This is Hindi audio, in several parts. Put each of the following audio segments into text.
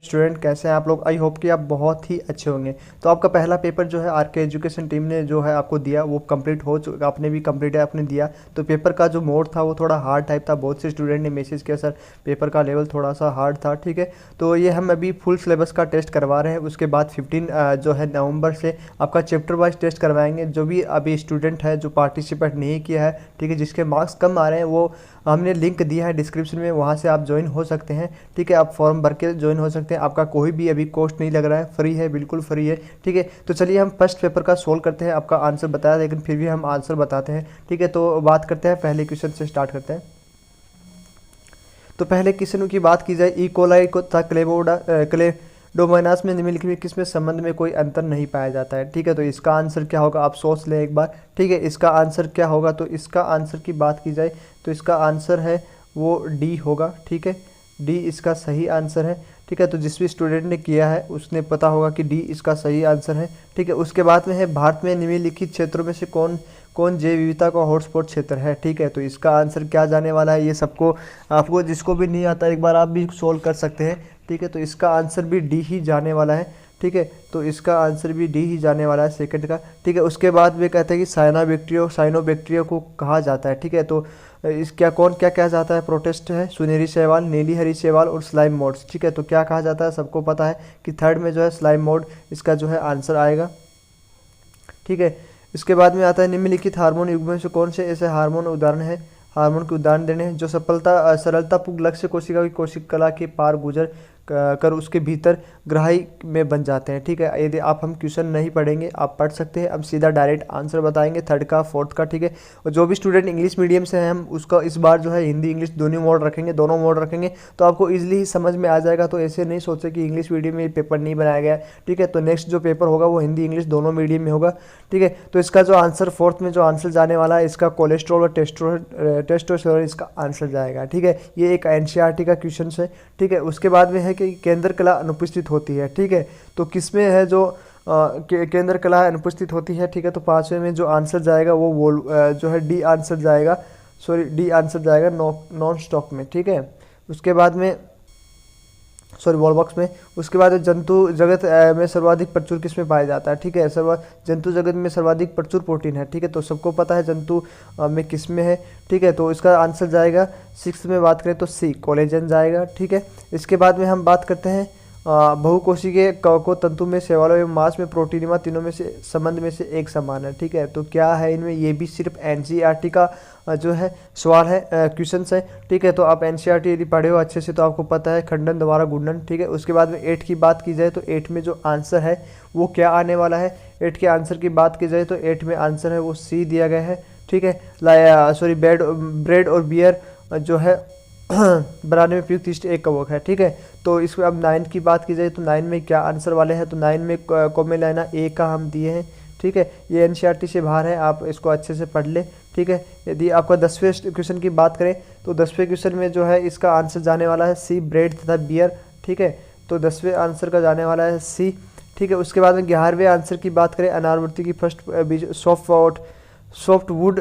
स्टूडेंट कैसे हैं आप लोग। आई होप कि आप बहुत ही अच्छे होंगे। तो आपका पहला पेपर जो है आरके एजुकेशन टीम ने जो है आपको दिया वो कंप्लीट हो चुका, आपने भी कंप्लीट है आपने दिया। तो पेपर का जो मोड था वो थोड़ा हार्ड टाइप था। बहुत से स्टूडेंट ने मैसेज किया सर पेपर का लेवल थोड़ा सा हार्ड था, ठीक है। तो ये हम अभी फुल सिलेबस का टेस्ट करवा रहे हैं। उसके बाद 15 जो है नवंबर से आपका चैप्टर वाइज टेस्ट करवाएंगे। जो भी अभी स्टूडेंट है जो पार्टिसिपेट नहीं किया है, ठीक है, जिसके मार्क्स कम आ रहे हैं, वो हमने लिंक दिया है डिस्क्रिप्शन में, वहाँ से आप ज्वाइन हो सकते हैं, ठीक है। आप फॉर्म भर के ज्वाइन हो सकते हैं। आपका कोई भी अभी कॉस्ट नहीं लग रहा है, फ्री है, बिल्कुल फ्री है, ठीक है। तो चलिए हम फर्स्ट पेपर का सोल्व करते हैं। आपका आंसर बताया लेकिन फिर भी हम आंसर बताते हैं, ठीक है। तो बात करते हैं, पहले क्वेश्चन से स्टार्ट करते हैं। तो पहले क्वेश्चन की बात की जाए, ई कोलाई को था क्लेडोमोनास में निम्नलिखित में किसमें संबंध में कोई अंतर नहीं पाया जाता है, ठीक है। तो इसका आंसर क्या होगा, आप सोच लें एक बार, ठीक है। इसका आंसर क्या होगा, तो इसका आंसर की बात की जाए तो इसका आंसर है वो डी होगा, ठीक है। डी इसका सही आंसर है, ठीक है। तो जिस भी स्टूडेंट ने किया है उसने पता होगा कि डी इसका सही आंसर है, ठीक है। उसके बाद में है भारत में निम्नलिखित क्षेत्रों में से कौन कौन जैव विविधता का हॉटस्पॉट क्षेत्र है, ठीक है। तो इसका आंसर क्या जाने वाला है, ये सबको आपको जिसको भी नहीं आता एक बार आप भी सोल्व कर सकते हैं, ठीक है। तो इसका आंसर भी डी ही जाने वाला है, ठीक है। तो इसका आंसर भी डी ही जाने वाला है सेकंड का, ठीक है। उसके बाद वे कहते हैं कि साइनोबैक्टीरिया को कहा जाता है, ठीक है। तो इस क्या कहा जाता है, प्रोटेस्ट है, सुनहरी शैवाल, नीली हरी शैवाल और स्लाइम मोड्स, ठीक है। तो क्या कहा जाता है, सबको पता है कि थर्ड में जो है स्लाइम मोड इसका जो है आंसर आएगा, ठीक है। इसके बाद में आता है निम्नलिखित हार्मोन युग्मों से कौन से ऐसे हार्मोन उदाहरण है, हार्मोन के उदाहरण देने हैं जो सरलतापूर्वक लक्ष्य कोशिका की कोशिका के पार गुजर कर उसके भीतर ग्राही में बन जाते हैं, ठीक है। यदि आप हम क्वेश्चन नहीं पढ़ेंगे आप पढ़ सकते हैं, अब सीधा डायरेक्ट आंसर बताएंगे थर्ड का फोर्थ का, ठीक है। और जो भी स्टूडेंट इंग्लिश मीडियम से हैं हम उसका इस बार जो है हिंदी इंग्लिश दोनों मोड रखेंगे तो आपको ईजिली ही समझ में आ जाएगा। तो ऐसे नहीं सोचे कि इंग्लिश मीडियम में पेपर नहीं बनाया गया, ठीक है। तो नेक्स्ट जो पेपर होगा वो हिंदी इंग्लिश दोनों मीडियम में होगा, ठीक है। तो इसका जो आंसर फोर्थ में जो आंसर जाने वाला है इसका कोलेस्ट्रॉल और टेस्टोस्टेरोन इसका आंसर जाएगा, ठीक है। ये एक एनसीईआरटी का क्वेश्चन है, ठीक है। उसके बाद में है कि केंद्र कला अनुपस्थित होती है, ठीक है। तो किसमें है जो केंद्र कला अनुपस्थित होती है, ठीक है। तो पांचवें में जो आंसर जाएगा वो जो है डी आंसर जाएगा, डी आंसर जाएगा नॉन स्टॉप में, ठीक है। उसके बाद में वॉल बॉक्स में। उसके बाद जंतु जगत में सर्वाधिक प्रचुर किसमें पाया जाता है, ठीक है। जंतु जगत में सर्वाधिक प्रचुर प्रोटीन है, ठीक है। तो सबको पता है जंतु में किस में है, ठीक है। तो इसका आंसर जाएगा सिक्स में बात करें तो सी कोलेजन जाएगा, ठीक है। इसके बाद में हम बात करते हैं बहुकोशिकीय को तंतु में शैवालों एवं मांस में प्रोटीनिमा तीनों में से संबंध में से एक समान है, ठीक है। तो क्या है इनमें, ये भी सिर्फ एनसीईआरटी का जो है सवाल है, क्वेश्चन है, ठीक है। तो आप एनसीईआरटी यदि पढ़े हो अच्छे से तो आपको पता है खंडन द्वारा गुणन, ठीक है। उसके बाद में 8 की बात की जाए तो 8 में जो आंसर है वो क्या आने वाला है, 8 के आंसर की बात की जाए तो 8 में आंसर है वो सी दिया गया है, ठीक है। ब्रेड और बियर जो है बनाने में प्रयुक्त यीस्ट एक कवक है, ठीक है। तो इसमें अब 9 की बात की जाए तो 9 में क्या आंसर वाले हैं, तो 9 में कोमेलाइना ए का हम दिए हैं, ठीक है। ये एनसीईआरटी से बाहर है, आप इसको अच्छे से पढ़ ले, ठीक है। यदि आपका 10वें क्वेश्चन की बात करें तो 10वें क्वेश्चन में जो है इसका आंसर जाने वाला है सी ब्रेड तथा बियर, ठीक है। तो 10वें आंसर का जाने वाला है सी, ठीक है। उसके बाद में 11वें आंसर की बात करें, अनारवृत्ति की फर्स्ट बीज सॉफ्ट वुड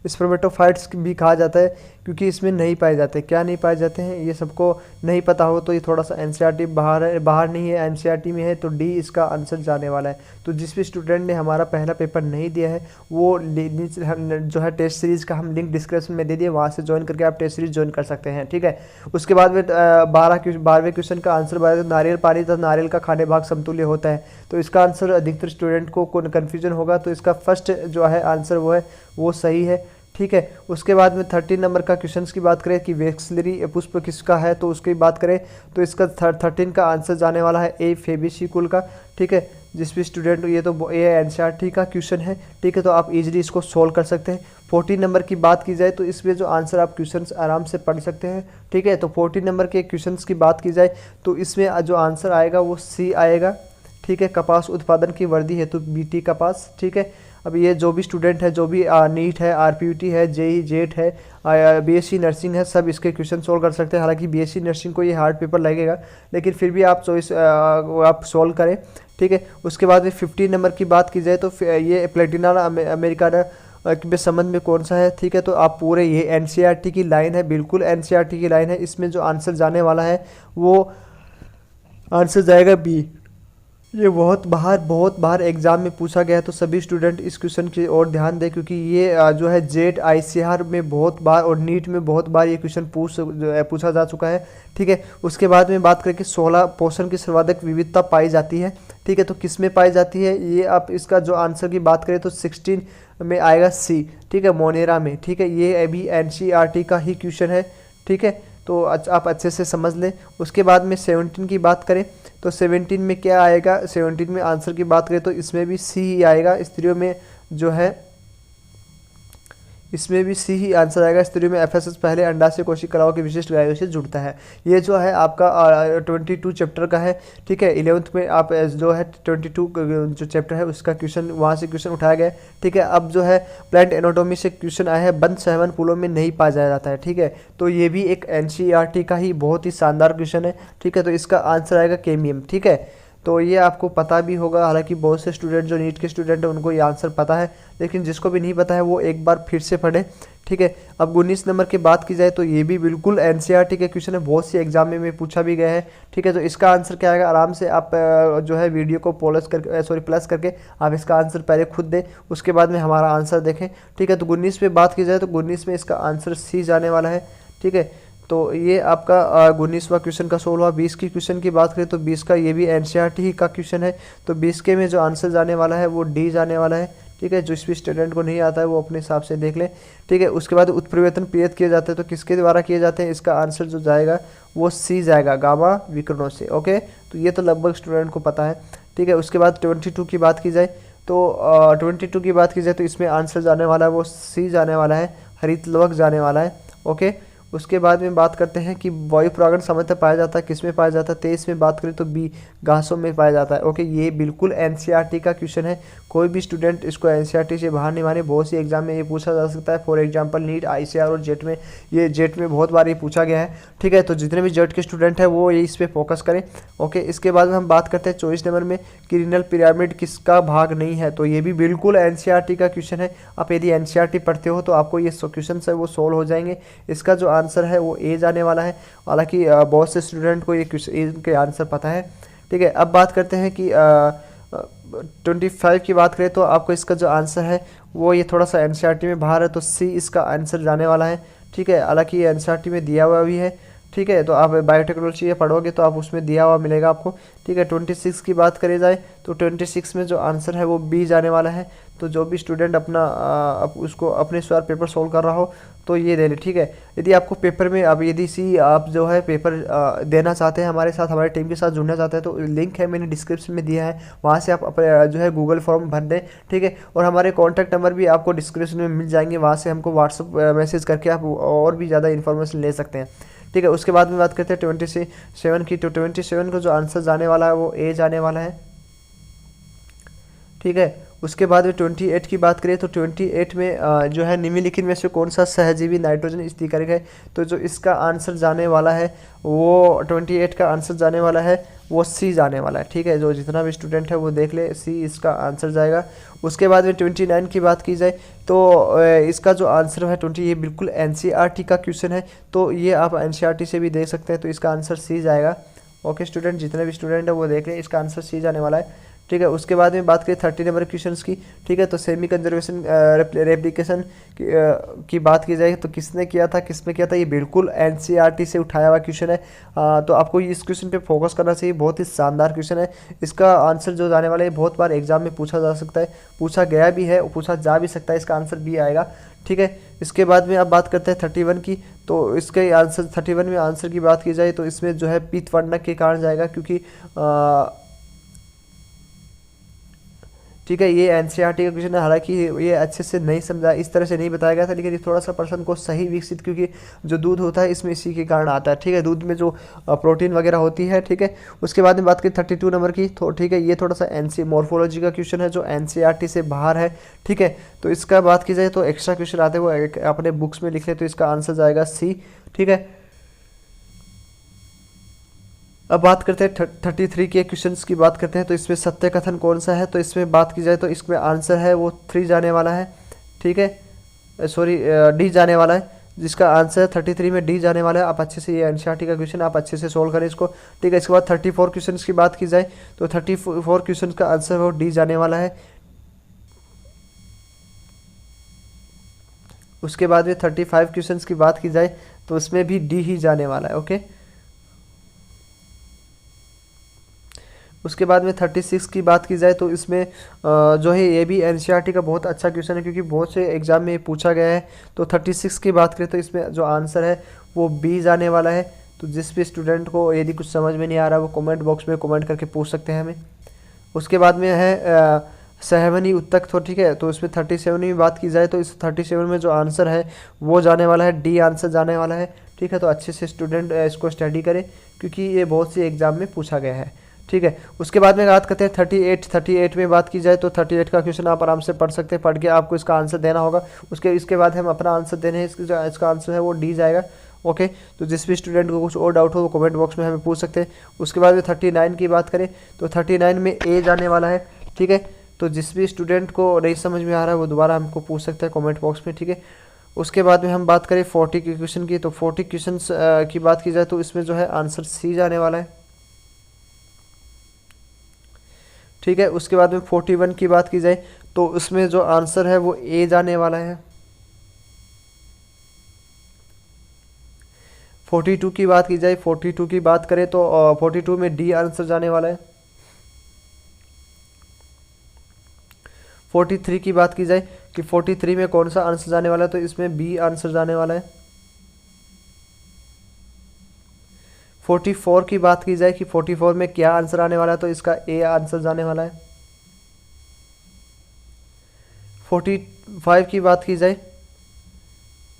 स्पर्मेटोफाइट्स भी कहा जाता है क्योंकि इसमें नहीं पाए जाते। क्या नहीं पाए जाते हैं, ये सबको नहीं पता हो तो ये थोड़ा सा एनसीईआरटी बाहर नहीं है, एनसीईआरटी में है, तो डी इसका आंसर जाने वाला है। तो जिस भी स्टूडेंट ने हमारा पहला पेपर नहीं दिया है वो जो है टेस्ट सीरीज़ का हम लिंक डिस्क्रिप्शन में दे दिए, वहाँ से ज्वाइन करके आप टेस्ट सीरीज ज्वाइन कर सकते हैं, ठीक है। उसके बाद में 12वें क्वेश्चन का आंसर बताया, नारियल पानी तथा नारियल का खाने भाग समतुल्य होता है। तो इसका आंसर अधिकतर स्टूडेंट को कन्फ्यूजन होगा, तो इसका फर्स्ट जो है आंसर वो सही है, ठीक है। उसके बाद में 13 नंबर का क्वेश्चन की बात करें कि वेक्सलरी पुष्प किसका है, तो उसकी बात करें तो इसका 13 का आंसर जाने वाला है ए फेबेसी कुल का, ठीक है। जिस भी स्टूडेंट ये तो ये एनसीईआरटी का क्वेश्चन है, ठीक है। तो आप इजीली इसको सोल्व कर सकते हैं। 14 नंबर की बात की जाए तो इसमें जो आंसर आप क्वेश्चन आराम से पढ़ सकते हैं, ठीक है। तो 14 नंबर के क्वेश्चन की बात की जाए तो इसमें जो आंसर आएगा वो सी आएगा, ठीक है। कपास उत्पादन की वृद्धि हेतु बीटी कपास, ठीक है। अब ये जो भी स्टूडेंट है, जो भी नीट है, आरपीयूटी है, जेई जेट है, बीएससी नर्सिंग है, सब इसके क्वेश्चन सोल्व कर सकते हैं। हालांकि बीएससी नर्सिंग को ये हार्ड पेपर लगेगा लेकिन फिर भी आप चॉइस आप सोल्व करें, ठीक है। उसके बाद में 15 नंबर की बात की जाए तो ये प्लेटिना अमेरिकाना के संबंध में कौन सा है, ठीक है। तो आप पूरे ये एनसीईआरटी की लाइन है, बिल्कुल एनसीईआरटी की लाइन है। इसमें जो आंसर जाने वाला है वो आंसर जाएगा बी। ये बहुत बार एग्जाम में पूछा गया है, तो सभी स्टूडेंट इस क्वेश्चन की ओर ध्यान दें, क्योंकि ये जो है जेट आईसीआर में बहुत बार और नीट में बहुत बार ये क्वेश्चन पूछा जा चुका है। ठीक है, उसके बाद में बात करें कि 16 पोषण की सर्वाधिक विविधता पाई जाती है। ठीक है, तो किस में पाई जाती है, ये आप इसका जो आंसर की बात करें तो 16 में आएगा सी। ठीक है, मोनेरा में। ठीक है, ये अभी एनसीईआरटी का ही क्वेश्चन है। ठीक है, तो आप अच्छे से समझ लें। उसके बाद में 17 की बात करें तो 17 में क्या आएगा, 17 में आंसर की बात करें तो इसमें भी सी ही आएगा। स्त्रियों में जो है इसमें भी सी ही आंसर आएगा। स्त्रियों में एफएसएस पहले अंडाशय कोशिकाओं के विशिष्ट गायों से जुड़ता है। ये जो है आपका 22 चैप्टर का है। ठीक है, 11th में आप जो है 22 जो चैप्टर है उसका क्वेश्चन वहाँ से क्वेश्चन उठाया गया है। ठीक है, अब जो है प्लांट एनाटॉमी से क्वेश्चन आया है, बंद सहवन फूलों में नहीं पाया जाता है। ठीक है, तो ये भी एक एनसीईआरटी का ही बहुत ही शानदार क्वेश्चन है। ठीक है, तो इसका आंसर आएगा केमियम। ठीक है, तो ये आपको पता भी होगा, हालांकि बहुत से स्टूडेंट जो नीट के स्टूडेंट हैं उनको ये आंसर पता है, लेकिन जिसको भी नहीं पता है वो एक बार फिर से पढ़े। ठीक है, अब 19 नंबर की बात की जाए तो ये भी बिल्कुल एनसीईआरटी के क्वेश्चन है, बहुत सी एग्जाम में पूछा भी गया है। ठीक है, तो इसका आंसर क्या आएगा, आराम से आप जो है वीडियो को प्लस करके आप इसका आंसर पहले खुद दें, उसके बाद में हमारा आंसर देखें। ठीक है, तो 19 पे बात की जाए तो 19 में इसका आंसर सी जाने वाला है। ठीक है, तो ये आपका 19वां क्वेश्चन का 16वां। 20 की क्वेश्चन की बात करें तो 20 का ये भी एनसीईआरटी ही का क्वेश्चन है, तो 20 के में जो आंसर जाने वाला है वो डी जाने वाला है। ठीक है, जो इस भी स्टूडेंट को नहीं आता है वो अपने हिसाब से देख ले। ठीक है, उसके बाद उत्परिवर्तन प्रेरित किए जाते हैं, तो किसके द्वारा किए जाते हैं, इसका आंसर जो जाएगा वो सी जाएगा, गामा विकिरणों से। ओके, तो ये तो लगभग स्टूडेंट को पता है। ठीक है, उसके बाद 22 की बात की जाए तो 22 की बात की जाए तो इसमें आंसर जाने वाला है वो सी जाने वाला है, हरित लवक जाने वाला है। ओके, उसके बाद में बात करते हैं कि वायु परागण सामान्यतः पाया जाता है, किस में पाया जाता है, 23 में बात करें तो बी घासों में पाया जाता है। ओके, ये बिल्कुल एनसीईआरटी का क्वेश्चन है, कोई भी स्टूडेंट इसको एनसीईआरटी से बाहर नहीं माने, बहुत सी एग्जाम में ये पूछा जा सकता है। फॉर एग्जांपल नीट, आईसीआर और जेट में, ये जेट में बहुत बार ये पूछा गया है। ठीक है, तो जितने भी जेट के स्टूडेंट हैं वो ये इस पर फोकस करें। ओके, इसके बाद में हम बात करते हैं 24 नंबर में कि रीनल पिरामिड किसका भाग नहीं है, तो ये भी बिल्कुल एनसीईआरटी का क्वेश्चन है। आप यदि एनसीईआरटी पढ़ते हो तो आपको ये क्वेश्चन है वो सोल्व हो जाएंगे। इसका जो आंसर है वो ए जाने वाला है, हालांकि बहुत से स्टूडेंट को ये इनके आंसर पता है। ठीक है, अब बात करते हैं कि 25 की बात करें तो आपको इसका जो आंसर है वो ये थोड़ा सा एनसीईआरटी में बाहर है, तो सी इसका आंसर जाने वाला है। ठीक है, हालांकि ये एनसीईआरटी में दिया हुआ भी है। ठीक है, तो आप बायोटेक्नोलॉजी ये पढ़ोगे तो आप उसमें दिया हुआ मिलेगा आपको। ठीक है, 26 की बात करी जाए तो 26 में जो आंसर है वो बी जाने वाला है। तो जो भी स्टूडेंट अपना उसको अपने स्वार पेपर सोल्व कर रहा हो तो ये दे ले। ठीक है, यदि आपको पेपर में अब यदि सी आप जो है पेपर देना चाहते हैं हमारे साथ, हमारे टीम के साथ जुड़ना चाहते हैं, तो लिंक है मैंने डिस्क्रिप्शन में दिया है, वहाँ से आप अपने जो है गूगल फॉर्म भर दें। ठीक है, और हमारे कॉन्टैक्ट नंबर भी आपको डिस्क्रिप्शन में मिल जाएंगे, वहाँ से हमको व्हाट्सअप मैसेज करके आप और भी ज़्यादा इन्फॉर्मेशन ले सकते हैं। ठीक है, उसके बाद में बात करते हैं 27 की, तो 27 का जो आंसर जाने वाला है वो ए जाने वाला है। ठीक है, उसके बाद में 28 की बात करें तो 28 में जो है निम्नलिखित में से कौन सा सहजीवी नाइट्रोजन स्थिरीकारक है, तो जो इसका आंसर जाने वाला है वो 28 का आंसर जाने वाला है वो सी जाने वाला है। ठीक है, जो जितना भी स्टूडेंट है वो देख ले, सी इसका आंसर जाएगा। उसके बाद में 29 की बात की जाए तो इसका जो आंसर है 20, ये बिल्कुल एनसीईआरटी का क्वेश्चन है, तो ये आप एनसीईआरटी से भी देख सकते हैं, तो इसका आंसर सी जाएगा। ओके स्टूडेंट, जितने भी स्टूडेंट है वो देख लें, इसका आंसर सी जाने वाला है। ठीक है, उसके बाद में बात करें 30 नंबर क्वेश्चंस की। ठीक है, तो सेमी कंजर्वेशन रेप्लिकेशन की बात की जाए तो किसने किया था, किसमें किया था, ये बिल्कुल एनसीईआरटी से उठाया हुआ क्वेश्चन है। तो आपको इस क्वेश्चन पे फोकस करना चाहिए, बहुत ही शानदार क्वेश्चन है। इसका आंसर जो जाने वाला है बहुत बार एग्जाम में पूछा जा सकता है, पूछा गया भी है, पूछा जा भी सकता है, इसका आंसर भी आएगा। ठीक है, इसके बाद में अब बात करते हैं 31 की, तो इसके आंसर 31 में आंसर की बात की जाए तो इसमें जो है पीत वर्णक के कारण जाएगा, क्योंकि ठीक है, ये एनसीईआरटी का क्वेश्चन है, हालांकि ये अच्छे से नहीं समझा, इस तरह से नहीं बताया गया था, लेकिन ये थोड़ा सा पर्सन को सही विकसित, क्योंकि जो दूध होता है इसमें इसी के कारण आता है। ठीक है, दूध में जो प्रोटीन वगैरह होती है। ठीक है, उसके बाद में बात करें 32 नंबर की, तो ठीक है, ये थोड़ा सा मॉर्फोलॉजी का क्वेश्चन है जो एनसीईआरटी से बाहर है। ठीक है, तो इसका बात की जाए तो एक्स्ट्रा क्वेश्चन आते हैं वो अपने बुक्स में लिख ले, तो इसका आंसर जाएगा सी। ठीक है, अब बात करते हैं 33 के क्वेश्चंस की बात करते हैं, तो इसमें सत्य कथन कौन सा है, तो इसमें बात की जाए तो इसमें आंसर है वो 3 जाने वाला है। ठीक है, सॉरी डी जाने वाला है। जिसका आंसर 33 में डी जाने वाला है। आप अच्छे से ये एनसीईआरटी का क्वेश्चन आप अच्छे से सोल्व करें इसको, ठीक है। इसके बाद 34 क्वेश्चन की बात की जाए तो 34 क्वेश्चन का आंसर वो डी जाने वाला है। उसके बाद में 35 क्वेश्चन की बात की जाए तो उसमें भी डी ही जाने वाला है, ओके। उसके बाद में 36 की बात की जाए तो इसमें जो है ये भी एनसीईआरटी का बहुत अच्छा क्वेश्चन है, क्योंकि बहुत से एग्जाम में ये पूछा गया है। तो 36 की बात करें तो इसमें जो आंसर है वो बी जाने वाला है। तो जिस भी स्टूडेंट को यदि कुछ समझ में नहीं आ रहा वो कमेंट बॉक्स में कमेंट करके पूछ सकते हैं हमें। उसके बाद में है सहमनी उत्तक, तो ठीक है। तो इसमें 37 में बात की जाए तो इस 37 में जो आंसर है वो जाने वाला है डी आंसर जाने वाला है, ठीक है। तो अच्छे से स्टूडेंट इसको स्टडी करें, क्योंकि ये बहुत सी एग्जाम में पूछा गया है, ठीक है। उसके बाद में बात करते हैं 38 में बात की जाए तो 38 का क्वेश्चन आप आराम से पढ़ सकते हैं, पढ़ के आपको इसका आंसर देना होगा। इसके बाद हम अपना आंसर देने हैं, इसका आंसर है वो डी जाएगा, ओके। तो जिस भी स्टूडेंट को कुछ और डाउट हो वो कमेंट बॉक्स में हमें पूछ सकते हैं। उसके बाद में 39 की बात करें तो 39 में ए जाने वाला है, ठीक है। तो जिस भी स्टूडेंट को नहीं समझ में आ रहा है वो दोबारा हमको पूछ सकते हैं कमेंट बॉक्स में, ठीक है। उसके बाद में हम बात करें 40 के क्वेश्चन की, तो 40 क्वेश्चन की बात की जाए तो इसमें जो है आंसर सी जाने वाला है, ठीक है। उसके बाद में 41 की बात की जाए तो उसमें जो आंसर है वो ए जाने वाला है। 42 की बात की जाए, 42 की बात करें तो 42 में डी आंसर जाने वाला है। 43 की बात की जाए कि 43 में कौन सा आंसर जाने वाला है, तो इसमें बी आंसर जाने वाला है। 44 की बात की जाए कि 44 में क्या आंसर आने वाला है, तो इसका ए आंसर जाने वाला है। 45 की बात की जाए,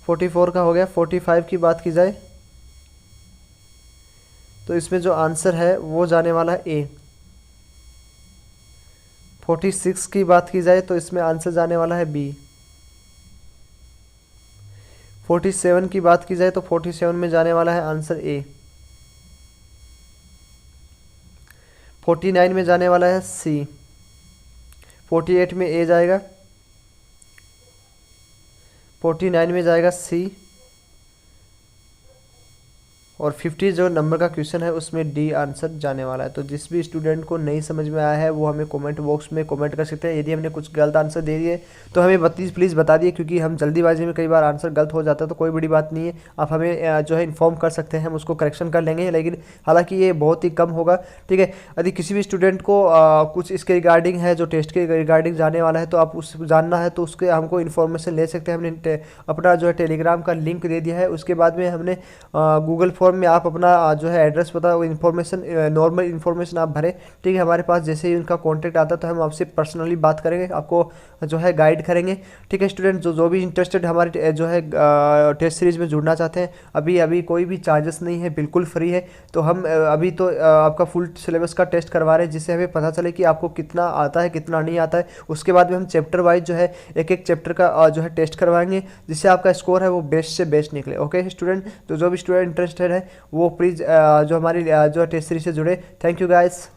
44 का हो गया। 45 की बात की जाए तो इसमें जो आंसर है वो जाने वाला है ए। 46 की बात की जाए तो इसमें आंसर जाने वाला है बी। 47 की बात की जाए तो 47 में जाने वाला है आंसर ए। 49 में जाने वाला है सी। 48 में ए जाएगा, 49 में जाएगा सी, और 50 जो नंबर का क्वेश्चन है उसमें डी आंसर जाने वाला है। तो जिस भी स्टूडेंट को नहीं समझ में आया है वो हमें कमेंट बॉक्स में कमेंट कर सकते हैं। यदि हमने कुछ गलत आंसर दे दिए तो हमें प्लीज़ बता दिए, क्योंकि हम जल्दीबाजी में कई बार आंसर गलत हो जाता है, तो कोई बड़ी बात नहीं है। आप हमें जो है इन्फॉर्म कर सकते हैं, हम उसको करेक्शन कर लेंगे, लेकिन हालाँकि ये बहुत ही कम होगा, ठीक है। यदि किसी भी स्टूडेंट को कुछ इसके रिगार्डिंग है, जो टेस्ट के रिगार्डिंग जाने वाला है, तो आप उस जानना है तो उसके हमको इन्फॉर्मेशन ले सकते हैं। हमने अपना जो है टेलीग्राम का लिंक दे दिया है। उसके बाद में हमने गूगल फॉर्म में आप अपना जो है एड्रेस पता वो इन्फॉर्मेशन नॉर्मल इन्फॉर्मेशन आप भरें, ठीक है। हमारे पास जैसे ही उनका कांटेक्ट आता है तो हम आपसे पर्सनली बात करेंगे, आपको जो है गाइड करेंगे, ठीक है। स्टूडेंट जो भी इंटरेस्टेड हमारे जो है टेस्ट सीरीज़ में जुड़ना चाहते हैं, अभी कोई भी चार्जेस नहीं है, बिल्कुल फ्री है। तो हम अभी तो आपका फुल सिलेबस का टेस्ट करवा रहे हैं, जिससे हमें पता चले कि आपको कितना आता है कितना नहीं आता है। उसके बाद में हम चैप्टर वाइज जो है एक चैप्टर का जो है टेस्ट करवाएंगे, जिससे आपका स्कोर है वो बेस्ट से बेस्ट निकले, ओके स्टूडेंट। तो जो भी स्टूडेंट इंटरेस्टेड है वो प्लीज़ जो हमारी जो टेस्ट सीरीज से जुड़े। Thank you guys.